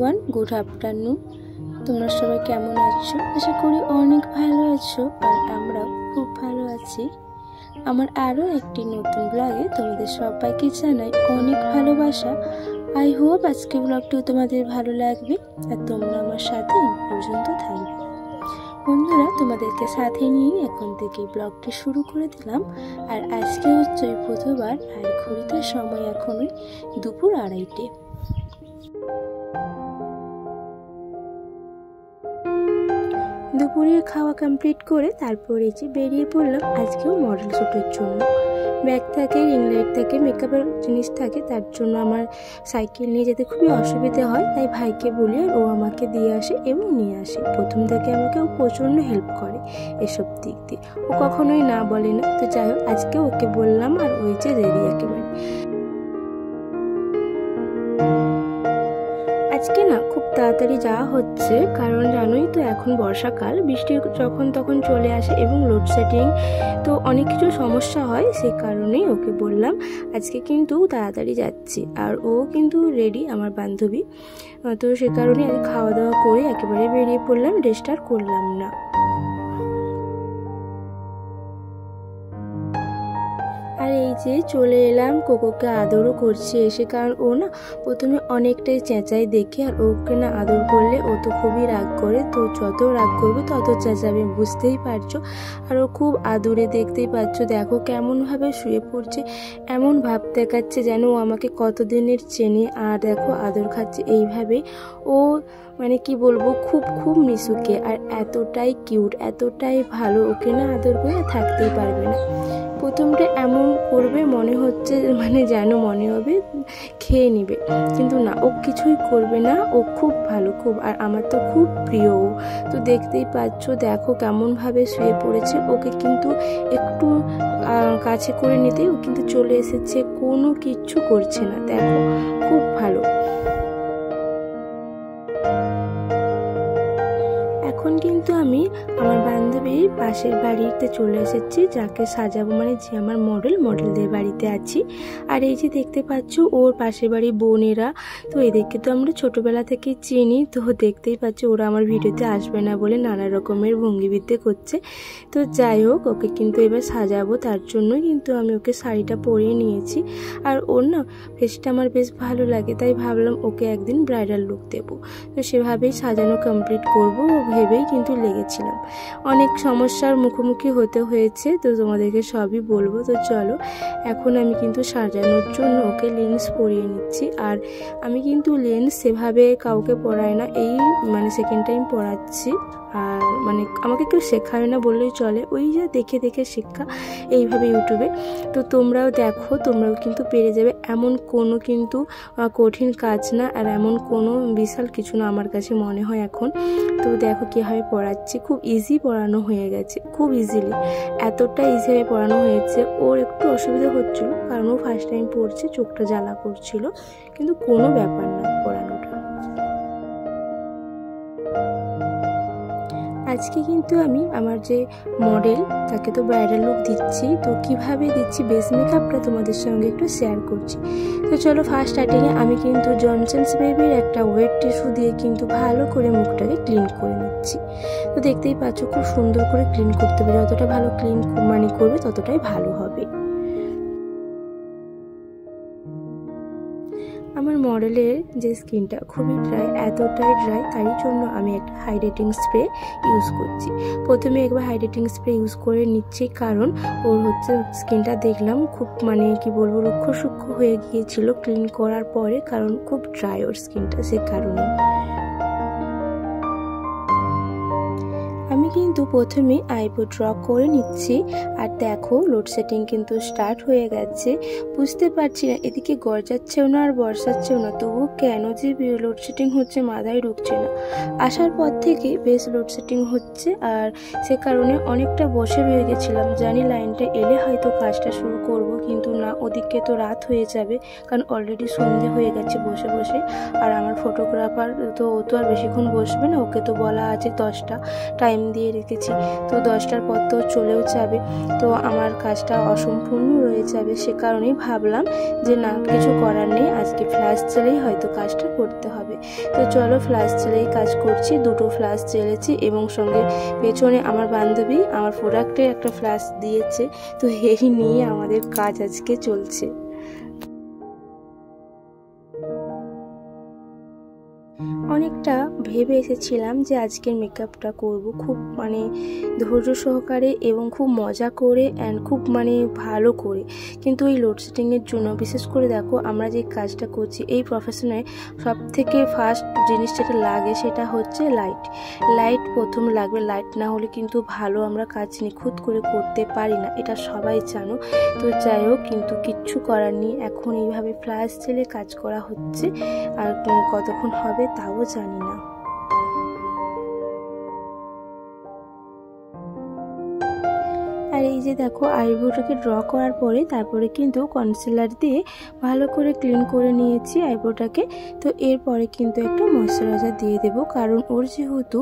Everyone, good afternoon. তোমরা সবাই কেমন আছো? আশা করি অনেক ভালো আছো, আর আমরাও খুব ভালো আছি। আমার আরও একটি নতুন ব্লগে তোমাদের সবাইকে জানাই অনেক ভালোবাসা। আই হোপ আজকে ব্লগটিও তোমাদের ভালো লাগবে আর তোমরা আমার সাথে এই পর্যন্ত থাকবে। বন্ধুরা, তোমাদেরকে সাথে নিয়ে এখন থেকে ব্লগটি শুরু করে দিলাম। আর আজকে হচ্ছে বুধবার, আর ঘড়িতে সময় এখনই দুপুর 2:30। দুপুরের খাওয়া কমপ্লিট করে তারপরে যে বেরিয়ে পড়লাম আজকেও মডেল শ্যুটের জন্য। ব্যাগ থাকে, রিং লাইট থাকে, মেকআপের জিনিস থাকে, তার জন্য আমার সাইকেল নিয়ে যেতে খুবই অসুবিধা হয়। তাই ভাইকে বলি আর ও আমাকে দিয়ে আসে এবং নিয়ে আসে। প্রথম থেকে আমাকে ও প্রচণ্ড হেল্প করে এসব দিক দিয়ে, ও কখনোই না বলে না। তো যাই হোক, আজকে ওকে বললাম আর ওই যে রেডি একেবারে। আজকে না খুব তাড়াতাড়ি যাওয়া হচ্ছে, কারণ জানোই তো এখন বর্ষাকাল, বৃষ্টি যখন তখন চলে আসে এবং লোডশেডিং, তো অনেক কিছু সমস্যা হয়। সেই কারণেই ওকে বললাম আজকে কিন্তু তাড়াতাড়ি যাচ্ছি। আর ও কিন্তু রেডি, আমার বান্ধবী। তো সে কারণে আজ খাওয়া দাওয়া করে একেবারে বেরিয়ে পড়লাম, রেস্ট আর করলাম না। আর এই যে চলে এলাম, কোকোকে আদরও করছি এসে, কারণ ও না প্রথমে অনেকটাই চেঁচাই দেখে, আর ওকে না আদর করলে ও তো খুবই রাগ করে। তো যত রাগ করবে তত চেঁচাবে, বুঝতেই পারছো। আর ও খুব আদরে, দেখতেই পাচ্ছ, দেখো কেমনভাবে শুয়ে পড়ছে, এমন ভাব দেখাচ্ছে যেন ও আমাকে কতদিনের চেনে। আর দেখো আদর খাচ্ছে এইভাবে। ও মানে কি বলবো, খুব খুব মিশুকে, আর এতটাই কিউট, এতটাই ভালো, ওকে না আদর করে থাকতেই পারবে না। প্রথমটা এমন করবে মনে হচ্ছে, মানে যেন মনে হবে খেয়ে নিবে, কিন্তু না, ও কিছুই করবে না। ও খুব ভালো, খুব, আর আমার তো খুব প্রিয়। তো দেখতেই পাচ্ছ, দেখো কেমনভাবে শুয়ে পড়েছে। ওকে কিন্তু একটু কাছে করে নিতেই ও কিন্তু চলে এসেছে, কোনো কিচ্ছু করছে না। দেখো খুব ভালো। এখন কিন্তু আমি আমার বান্ধবীর পাশের বাড়িতে চলে এসেছি, যাকে সাজাবো, মানে যে আমার মডেলদের বাড়িতে আছি। আর এই যে দেখতে পাচ্ছ ওর পাশের বাড়ির বোনেরা, তো এদেরকে তো আমরা ছোটবেলা থেকে চিনি। তো দেখতেই পাচ্ছ ওরা আমার ভিডিওতে আসবে না বলে নানা রকমের ভঙ্গিবিদ্যে করছে। তো যাই হোক, ওকে কিন্তু এবার সাজাবো, তার জন্য কিন্তু আমি ওকে শাড়িটা পরিয়ে নিয়েছি। আর ওর না ফেসটা আমার বেশ ভালো লাগে, তাই ভাবলাম ওকে একদিন ব্রাইডাল লুক দেবো। তো সেভাবেই সাজানো কমপ্লিট করবো ভেবেই কিন্তু লেগেছিলাম। অনেক সমস্যার মুখোমুখি হতে হয়েছে, তো তোমাদেরকে সবই বলবো। তো চলো, এখন আমি কিন্তু সাজানোর জন্য ওকে লেন্স পরিয়ে নিচ্ছি। আর আমি কিন্তু লেন্স সেভাবে কাউকে পরাই না, এই মানে সেকেন্ড টাইম পরাচ্ছি। আর মানে আমাকে কেউ শেখায় না বললেই চলে, ওই যে দেখে দেখে শেখা এইভাবে ইউটিউবে। তো তোমরাও দেখো, তোমরাও কিন্তু পেরে যাবে, এমন কোনো কিন্তু কঠিন কাজ না, আর এমন কোনো বিশাল কিছু না আমার কাছে মনে হয় এখন। তো দেখো কীভাবে পড়াচ্ছি, খুব ইজি পড়ানো হয়ে গেছে, খুব ইজিলি, এতটা ইজিভাবে পড়ানো হয়েছে। ওর একটু অসুবিধা হচ্ছিল, কারণ ও ফার্স্ট টাইম পড়ছে, চোখটা জ্বালা করছিল, কিন্তু কোনো ব্যাপার না পড়ানোটা। আজকে কিন্তু আমি আমার যে মডেল তাকে তো ব্রাইডাল লুক দিচ্ছি। তো কিভাবে দিচ্ছি বেস মেকআপটা তোমাদের সঙ্গে একটু শেয়ার করছি। তো চলো, ফার্স্ট স্টার্টিংয়ে আমি কিন্তু জনসন্স বেবির একটা ওয়েট টিস্যু দিয়ে কিন্তু ভালো করে মুখটাকে ক্লিন করে নিচ্ছি। তো দেখতেই পাচ্ছ খুব সুন্দর করে ক্লিন করতে হবে, যতটা ভালো ক্লিন মানে করবে ততটাই ভালো হবে। আমার মডেলের যে স্কিনটা খুবই ড্রাই, এতটাই ড্রাই, তারই জন্য আমি একটা হাইড্রেটিং স্প্রে ইউজ করছি। প্রথমে একবার হাইড্রেটিং স্প্রে ইউজ করে নিচ্ছি, কারণ ওর হচ্ছে স্কিনটা দেখলাম খুব মানে কি বলবো, রুক্ষ সূক্ষ্ম হয়ে গিয়েছিল ক্লিন করার পরে, কারণ খুব ড্রাই ওর স্কিনটা, সে কারণে। আমি কিন্তু প্রথমে আইব্রো ড্র করে নিচ্ছি। আর দেখো লোডশেডিং কিন্তু স্টার্ট হয়ে গেছে, বুঝতে পারছি না এদিকে গরজাচ্ছেও না আর বর্ষাচ্ছেও না, তবু কেন যে লোডশেডিং হচ্ছে মাথায় ঢুকছে না। আসার পর থেকে বেশ লোডশেডিং হচ্ছে, আর সে কারণে অনেকটা বসে রয়ে গেছিলাম। জানি লাইনটা এলে হয়তো কাজটা শুরু করব, কিন্তু না, ওদিকে তো রাত হয়ে যাবে, কারণ অলরেডি সন্ধে হয়ে গেছে বসে বসে। আর আমার ফটোগ্রাফার তো ও তো আর বেশিক্ষণ বসবে না, ওকে তো বলা আছে 10টা টাইম টাইম দিয়ে রেখেছি, তো 10টার পর তো চলেও যাবে, তো আমার কাজটা অসম্পূর্ণ রয়ে যাবে। সে কারণেই ভাবলাম যে না, কিছু করার নেই, আজকে ফ্ল্যাশ জ্বেলেই হয়তো কাজটা করতে হবে। তো চলো ফ্ল্যাশ জ্বেলেই কাজ করছি। 2টো ফ্ল্যাশ জ্বেলেছি এবং সঙ্গে পেছনে আমার বান্ধবী আমার প্রোডাক্টের একটা ফ্ল্যাশ দিয়েছে। তো এই নিয়ে আমাদের কাজ আজকে চলছে। অনেকটা ভেবে এসেছিলাম যে আজকের মেকআপটা করব খুব ধৈর্য সহকারে এবং খুব মজা করে অ্যান্ড খুব ভালো করে, কিন্তু এই লোডশেডিংয়ের জন্য বিশেষ করে দেখো আমরা যে কাজটা করছি এই প্রফেশনে সব থেকে ফার্স্ট জিনিস যেটা লাগে সেটা হচ্ছে লাইট প্রথম লাগবে। লাইট না হলে কিন্তু ভালো আমরা কাজ নিখুঁত করে করতে পারি না, এটা সবাই জানো। তো যাই হোক, কিন্তু কিচ্ছু করার নেই, এখন এইভাবে ফ্ল্যাশ জ্বেলে কাজ করা হচ্ছে, আর কতক্ষণ হবে তাও জানি না। আর এই যে দেখো আইব্রোটাকে ড্র করার পরে তারপরে কিন্তু কনসিলার দিয়ে ভালো করে ক্লিন করে নিয়েছি আইব্রোটাকে। তো এরপরে কিন্তু একটা ময়শ্চারাইজার দিয়ে দেব, কারণ ওর যেহেতু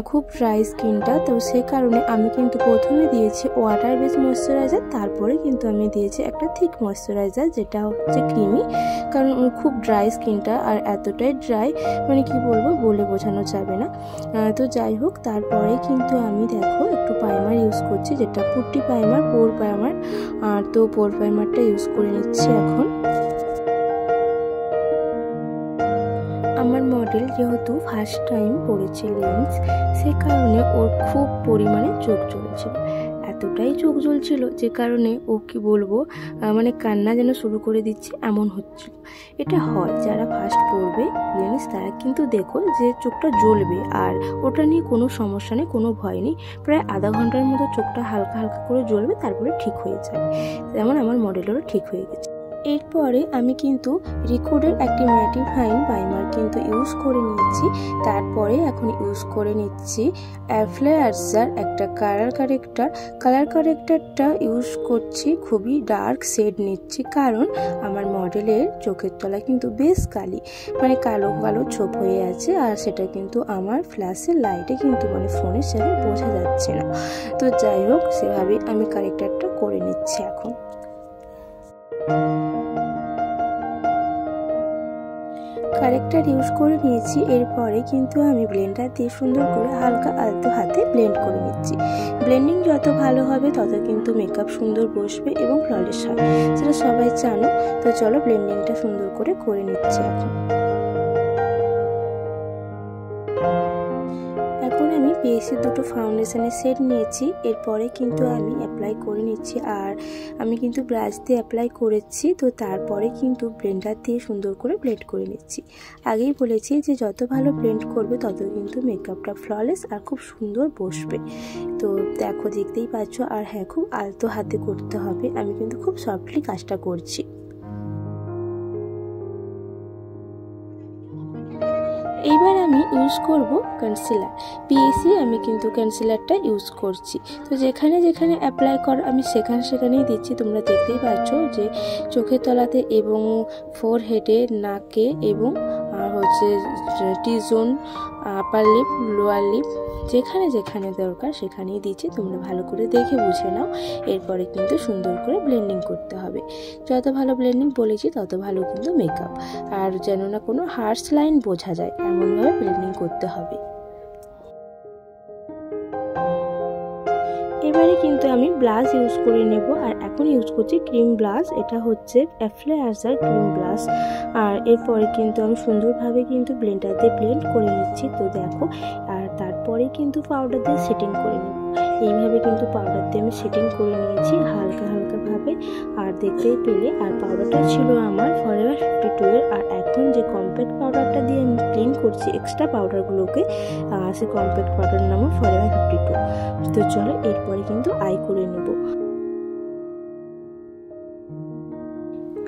খুব ড্রাই স্কিনটা, তো সে কারণে আমি কিন্তু প্রথমে দিয়েছি ওয়াটার বেস ময়শ্চারাইজার, তারপরে কিন্তু আমি দিয়েছি একটা থিক ময়শ্চারাইজার যেটা হচ্ছে ক্রিমি, কারণ ওর খুব ড্রাই স্কিনটা, আর এতটাই ড্রাই কি বলবো বলে বোঝানো যাবে না। তো যাই হোক, তারপরে কিন্তু আমি দেখো একটু প্রাইমার ইউজ করছি, যেটা পুট্টি প্রাইমার, পোর প্রাইমার, আর তো পোর প্রাইমারটা ইউজ করে নিচ্ছি এখন। আমার মডেল যেহেতু ফার্স্ট টাইম পরেছে লেন্স, সে কারণে ওর খুব পরিমাণে চোখ জ্বলছিল, এতটাই চোখ জ্বলছিল যে কারণে ও কি বলবো কান্না যেন শুরু করে দিচ্ছে এমন হচ্ছিল। এটা হয় যারা ফার্স্ট পরবে লেন্স তারা কিন্তু দেখো যে চোখটা জ্বলবে, আর ওটা নিয়ে কোনো সমস্যা নেই, কোনো ভয় নেই, প্রায় আধা ঘন্টার মতো চোখটা হালকা হালকা করে জ্বলবে, তারপরে ঠিক হয়ে যাবে। যেমন আমার মডেলেরও ঠিক হয়ে গেছে। এরপরে আমি কিন্তু রিকোডের একটি ম্যাটিফাইং প্রাইমার কিন্তু ইউজ করে নিয়েছি, তারপরে এখন ইউজ করে নিচ্ছি অ্যাফ্লেয়ার্সার একটা কালার কারেক্টারটা ইউজ করছি, খুবই ডার্ক শেড নিচ্ছি, কারণ আমার মডেলের চোখের তলায় কিন্তু বেশ কালি কালো কালো ছোপ হয়ে আছে, আর সেটা কিন্তু আমার ফ্ল্যাশের লাইটে কিন্তু ফোনের সাথে বোঝা যাচ্ছে না। তো যাই হোক, সেভাবেই আমি কারেক্টারটা করে নিচ্ছি এখন। কারেক্টার ইউজ করে নিয়েছি, এরপরে কিন্তু আমি ব্লেন্ডার দিয়ে সুন্দর করে হালকা আলতো হাতে ব্লেন্ড করে নিচ্ছি। ব্লেন্ডিং যত ভালো হবে তত কিন্তু মেকআপ সুন্দর বসবে এবং ফ্ললেস হবে, সেটা সবাই জানো। তো চলো ব্লেন্ডিংটা সুন্দর করে নিচ্ছি এখন। এখন আমি পিএসি 2টো ফাউন্ডেশনের সেট নিয়েছি, এরপরে কিন্তু আমি অ্যাপ্লাই করে নিচ্ছি, আর আমি কিন্তু ব্রাশ দিয়ে অ্যাপ্লাই করেছি। তো তারপরে কিন্তু ব্লেন্ডার দিয়ে সুন্দর করে ব্লেন্ড করে নিচ্ছি। আগেই বলেছি যে যত ভালো ব্লেন্ড করবে তত কিন্তু মেকআপটা ফ্ললেস আর খুব সুন্দর বসবে। তো দেখো, দেখতেই পাচ্ছ, আর হ্যাঁ, খুব আলতো হাতে করতে হবে, আমি কিন্তু খুব সফটলি কাজটা করছি। এইবার আমি ইউজ করব কনসিলার। পিএসি আমি কিন্তু কনসিলারটা ইউজ করছি, তো যেখানে যেখানে অ্যাপ্লাই কর আমি সেখানেই দিচ্ছি। তোমরা দেখতেই পাচ্ছ যে চোখের তলাতে এবং ফোরহেডে, নাকে এবং T zone, upper lip, lower lip, যেখানে যেখানে দরকার সেখানেই দিচ্ছি। তোমরা ভালো করে দেখে বুঝে নাও। এরপরে কিন্তু সুন্দর করে ব্লেন্ডিং করতে হবে। যত ভালো ব্লেন্ডিং বলেছি তত ভালো কিন্তু মেকআপ, আর যেন না কোনো হার্শ লাইন বোঝা যায় এমনভাবে ব্লেন্ডিং করতে হবে। এবারে কিন্তু আমি ব্লাশ ইউজ করে নেব, আর এখন ইউজ করছি ক্রিম ব্লাশ। এটা হচ্ছে অ্যাফ্লেয়ার্সার ক্রিম ব্লাশ, আর এরপরে কিন্তু আমি সুন্দরভাবে কিন্তু ব্লেন্ডার দিয়ে ব্লেন্ড করে নিচ্ছি। তো দেখো, আর তারপরে কিন্তু পাউডার দিয়ে সেটিং করে নেব। এইভাবে কিন্তু পাউডার দিয়ে আমি সেটিং করে নিয়েছি হালকা হালকাভাবে, আর দেখতেই পেলে। আর পাউডারটা ছিল আমার ফরএভার 52 এর, আর এখন যে কম্প্যাক্ট পাউডারটা দিয়ে আমি ক্লিন করছি এক্সট্রা পাউডারগুলোকে, সে কম্প্যাক্ট পাউডার নামও ফরএভার 52। তো চলো এরপরে কিন্তু আই করে নেব।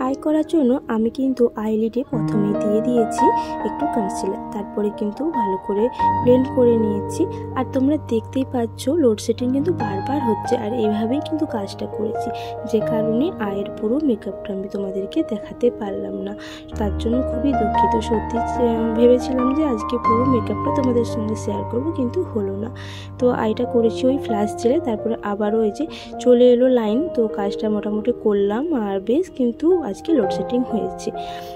আই ট্রাই করার জন্য আমি কিন্তু আইলিডে প্রথমে দিয়ে দিয়েছি একটু কনসিলার, তারপরে কিন্তু ভালো করে ব্লেন্ড করে নিয়েছি। আর তোমরা দেখতেই পাচ্ছ লোডশেডিং কিন্তু বারবার হচ্ছে, আর এইভাবেই কিন্তু কাজটা করেছি, যে কারণে আয়ের পুরো মেকআপটা আমি তোমাদেরকে দেখাতে পারলাম না। তার জন্য খুবই দুঃখিত। সত্যি ভেবেছিলাম যে আজকে পুরো মেকআপটা তোমাদের সঙ্গে শেয়ার করব, কিন্তু হলো না। তো আইটা করেছি ওই ফ্ল্যাশ জেলে, তারপরে আবারও এই যে চলে এলো লাইন। তো কাজটা মোটামুটি করলাম, আর বেশ কিন্তু আজকে লোডশেডিং হয়েছে।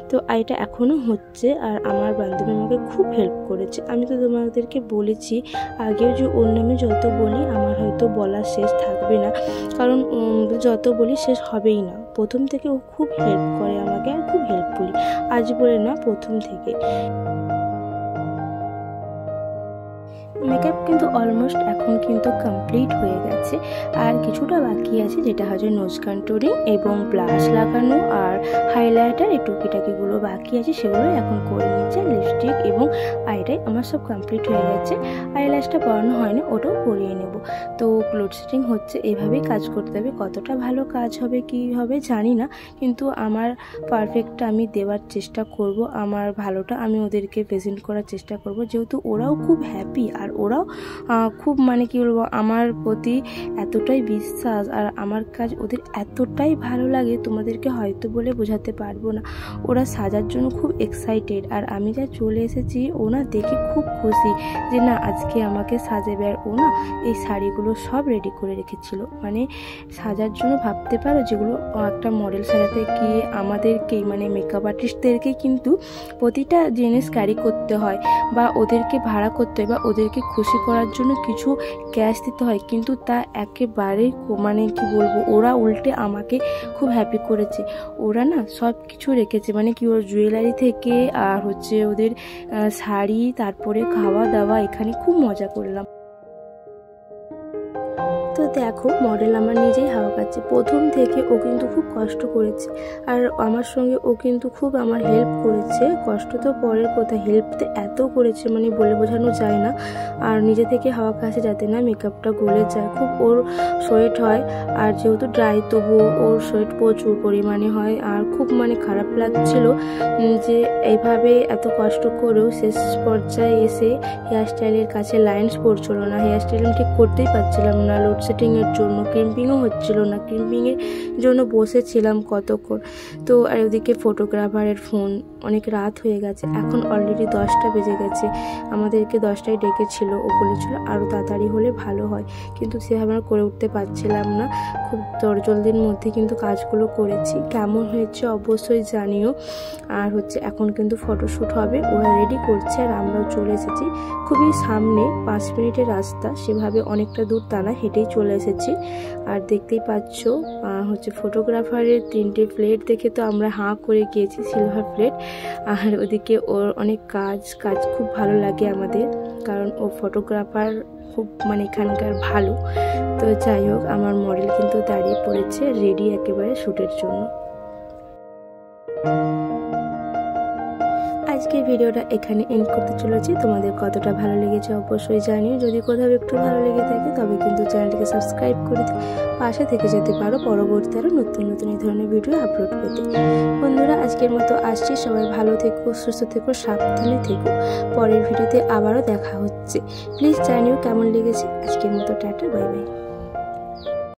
তো আইটা এখনও হচ্ছে, আর আমার বান্ধবী আমাকে খুব হেল্প করেছে। আমি তো তোমাদেরকে বলেছি আগেও যে ওর নামে যত বলি আমার হয়তো বলার শেষ থাকবে না, কারণ যত বলি শেষ হবেই না। প্রথম থেকে ও খুব হেল্প করে আমাকে, আর খুব হেল্পফুলি, আজ বলে না প্রথম থেকে। মেকআপ কিন্তু অলমোস্ট এখন কিন্তু কমপ্লিট হয়ে গেছে, আর কিছুটা বাকি আছে, যেটা হচ্ছে নোজ কন্ট্যুরিং এবং ব্লাশ লাগানো আর হাইলাইটার, এই টুকিটাকিগুলো বাকি আছে, সেগুলো এখন করে নিচ্ছে। লিপস্টিক এবং আইটাই আমার সব কমপ্লিট হয়ে গেছে, আইল্যাশটা পরানো হয়নি, ওটাও পরিয়ে নেব। তো লোডশেডিং হচ্ছে, এভাবেই কাজ করতে হবে। কতটা ভালো কাজ হবে কি হবে জানি না, কিন্তু আমার পারফেক্টটা আমি দেওয়ার চেষ্টা করব, আমার ভালোটা আমি ওদেরকে প্রেজেন্ট করার চেষ্টা করব, যেহেতু ওরাও খুব হ্যাপি, আর ওরাও খুব মানে কি বলবো আমার প্রতি এতটাই বিশ্বাস, আর আমার কাজ ওদের এতটাই ভালো লাগে তোমাদেরকে হয়তো বলে বোঝাতে পারবো না। ওরা সাজার জন্য খুব এক্সাইটেড, আর আমি যা চলে এসেছি ওনা দেখে খুব খুশি যে না আজকে আমাকে সাজাবে। আর ওনা এই শাড়িগুলো সব রেডি করে রেখেছিল, মানে সাজার জন্য ভাবতে পারো যেগুলো একটা মডেল সাজাতে গিয়ে আমাদেরকেই মানে মেকআপ আর্টিস্টদেরকেই কিন্তু প্রতিটা জিনিস ক্যারি করতে হয়, বা ওদেরকে ভাড়া করতে হয়, বা ওদেরকে খুশি করার জন্য কিছু ক্যাশ দিতে হয়, কিন্তু তা একেবারেই মানে কি বলবো, ওরা উল্টে আমাকে খুব হ্যাপি করেছে। ওরা না সব কিছু রেখেছে, মানে কি ওর জুয়েলারি থেকে আর হচ্ছে ওদের শাড়ি, তারপরে খাওয়া দাওয়া, এখানে খুব মজা করলাম। তো দেখো মডেল আমার নিজেই হাওয়া খাচ্ছে। প্রথম থেকে ও কিন্তু খুব কষ্ট করেছে, আর আমার সঙ্গে ও কিন্তু খুব আমার হেল্প করেছে। কষ্ট তো পরের কথা, হেল্প তো এত করেছে মানে বলে বোঝানো যায় না। আর নিজে থেকে হাওয়া খাচ্ছে যাতে না মেকআপটা গলে যায়। খুব ওর সোয়েট হয়, আর যেহেতু ড্রাই তবুও ওর সোয়েট প্রচুর পরিমাণে হয়, আর খুব মানে খারাপ লাগছিল যে এইভাবে এত কষ্ট করেও শেষ পর্যায়ে এসে হেয়ার স্টাইলের কাছে লাইন্স পড়ছিল না, হেয়ার স্টাইল আমি ঠিক করতেই পারছিলাম না লোডশেডিংয়ের জন্য, ক্রিম্পিংও হচ্ছিল না, ক্রিম্পিংয়ের জন্য বসেছিলাম কতক্ষণ। তো আর ওদিকে ফটোগ্রাফারের ফোন, অনেক রাত হয়ে গেছে, এখন অলরেডি 10টা বেজে গেছে। আমাদেরকে 10টায় ডেকেছিল, ও বলেছিল আরও তাড়াতাড়ি হলে ভালো হয়, কিন্তু সেভাবে আমরা করে উঠতে পারছিলাম না। খুব জলদির মধ্যে কিন্তু কাজগুলো করেছি। কেমন হয়েছে অবশ্যই জানিও। আর হচ্ছে এখন কিন্তু ফটোশ্যুট হবে, ওরা রেডি করছে, আর আমরাও চলে এসেছি। খুবই সামনে, 5 মিনিটের রাস্তা, সেভাবে অনেকটা দূর তা না, হেঁটেই চলে এসেছি। আর দেখতেই পাচ্ছ হচ্ছে ফটোগ্রাফারের 3টে প্লেট দেখে তো আমরা হাঁ করে গিয়েছি, সিলভার প্লেট। আর ওদিকে ওর অনেক কাজ খুব ভালো লাগে আমাদের, কারণ ও ফটোগ্রাফার খুব মানে এখানকার ভালো। তো যাই হোক, আমার মডেল কিন্তু দাঁড়িয়ে পড়েছে রেডি একেবারে শ্যুটের জন্য। আজকের ভিডিওটা এখানে এন্ড করতে চলেছি। তোমাদের কতটা ভালো লেগেছে অবশ্যই জানিও। যদি কোথাও একটু ভালো লেগে থাকে তবে কিন্তু চ্যানেলটিকে সাবস্ক্রাইব করে পাশে থেকে যেতে পারো পরবর্তী আরও নতুন নতুন এই ধরনের ভিডিও আপলোড পেতে। বন্ধুরা আজকের মতো আসছি, সবাই ভালো থেকো, সুস্থ থেকো, সাবধানে থেকো। পরের ভিডিওতে আবারও দেখা হচ্ছে। প্লিজ জানিও কেমন লেগেছে। আজকের মতো টাটা, বাই বাই।